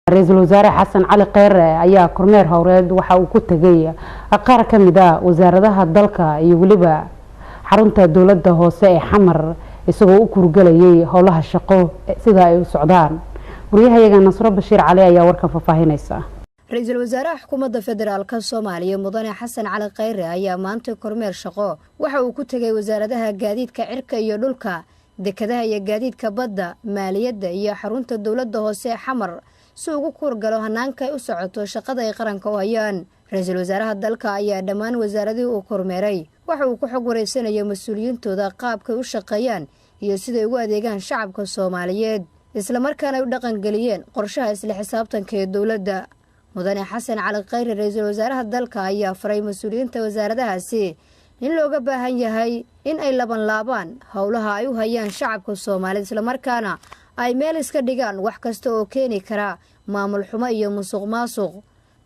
رئيسل وزراء حسن علي قير ayaa kormeer howreed waxa uu ku tagay qaar kamida wasaaradda dalka iyo waliba xarunta dawladda hoose ee Xamar isagoo u kurgalayay howlaha shaqo sida ay u socdaan wariyahayaga Nasro Bashiir Cali ayaa warkan faafahinaysa رئيسل وزراء حكومة فدرالka Soomaaliya mudane Xasan Cali Qeyr ayaa maanta kormeer shaqo waxa uu ku tagay wasaaradaha gaadiidka cirka iyo dhulka dekedaha iyo gaadiidka badda maaliyadda iyo xarunta dawladda hoose ee Xamar si ugu kurgalo hanaanka ay u socoto shaqada ay qaranka u hayaan ra'iisul wasaaraha dalka ayaa dhammaan wasaaradii uu kormeeray waxa uu ku xog wareysanayay mas'uuliyintooda qaabka u shaqeeyaan iyo sida ay ugu adeegaan shacabka Soomaaliyeed isla markaana ay u dhaqan galiyeen qorshaha isla xisaabtanka ee dawladda mudane Xasan Cali Qeyr ra'iisul wasaaraha dalka ayaa faray mas'uuliyinta wasaaradahaasi in looga baahan yahay in ay laban howlaha ay u hayaan shacabka Soomaaliyeed isla markaana ay meel iska dhigaan wax kasta oo keeni kara maamul xumo iyo musuqmaasuq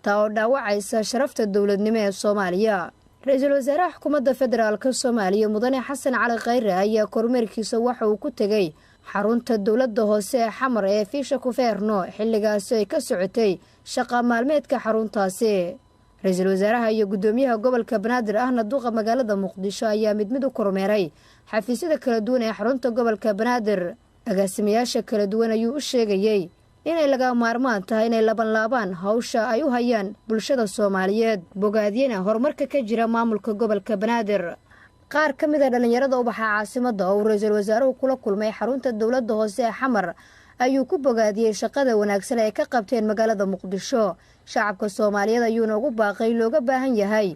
taa oo dhaawacaysa sharafta dawladnimo ee Soomaaliya ra'iisul wasaaraha xukuumadda federaalka Soomaaliya mudane Xasan Cali Qeyr ayaa kormeerkiisa waxa uu ku tagay xarunta dawladda hoose ee Xamar ee Fiisha ku feerno xilligaas ay ka socotay shaqa maalmeedka xaruntaasi ra'iisul wasaaraha iyo gudoomiyaha gobolka Banaadir ahna duqa magaalada Muqdisho ayaa mid u kormeeray xafiisyada kala duwan ee xarunta gobolka Banaadir agaasimayaasha kala duwan ayuu u sheegayay inay laga maarmaan tahay inay laban hawsha ay u hayaan bulshada Soomaaliyeed bogaadiyana horumarka ka jira maamulka gobolka Banaadir qaar kamid ah dhalinyarada u baxa caasimadda oo ra'iisul wasaaruhu kula kulmay xarunta dawladda hoose ee Xamar ayuu ku bogaadiyay shaqada wanaagsan ee ka qabteen magaalada Muqdisho shacabka Soomaaliyeed ayuuna ugu baaqay looga baahan yahay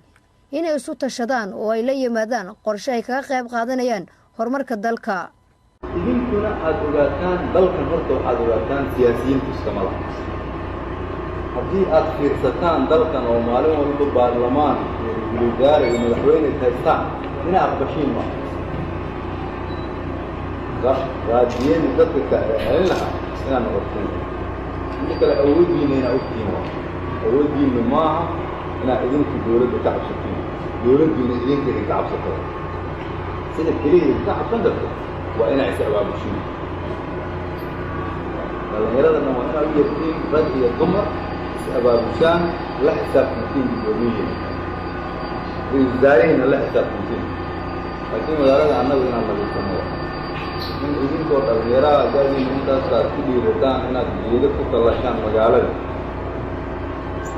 inay isu tashadaan oo ay la yimaadaan qorshe ay kaga qayb qaadanayaan horumarka dalka idinkuna aad ogaataan dalkan horta waxaad ogaataan siyaasiyiinta iskamada haddii aad fiirsataan dalkan oo maalin walba baarlamaan iyo wasaare iyo madaxweyne haystaan inay aqbashiin ma raadiyeen dadka ka celin lahaa inaan noqotin inta kale awoodiina inaa ogtiin awoodiina maaha inaa idinku dawladda ka cabsatiin dawladdiina idinka ka cabsato sida keliya ka cabsan karto waa inay is-abaabushiin dhalinyaradana waa inaa u yartiin rag iyo dumar is-abaabushaan la xisaabtantiin dowliyin ra'iisul wasaarihina la xisaabtantiin laakiin magaalada annagu inaan nadiifano in idinkoo dhalinyaraha gaadiina intaasaad ku dhiirataan inaad geedo ku tallashaan magaalada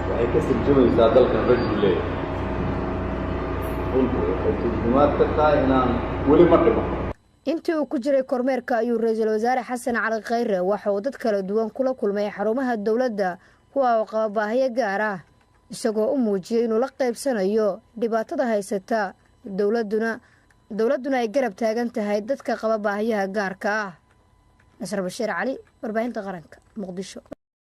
waxay ka sirjamaysaa dalkan rajul leeyahay runtii waxay turjumaad ka tahay inaan weli ma dhiman intii uu ku jiray kormeerka ayuu ra'iisul wasaare Xasan Cali Qeyr waxa uu dad kala duwan kula kulmay xarumaha dawladda kuwa oo qaba baahiyo gaar ah isagoo u muujiyay inuu la qaybsanayo dhibaatada haysata dawladuna ay garab taagan tahay dadka qaba baahiyaha gaarka ah Nasr Bashiir Cali warbaahinta qaranka Muqdisho.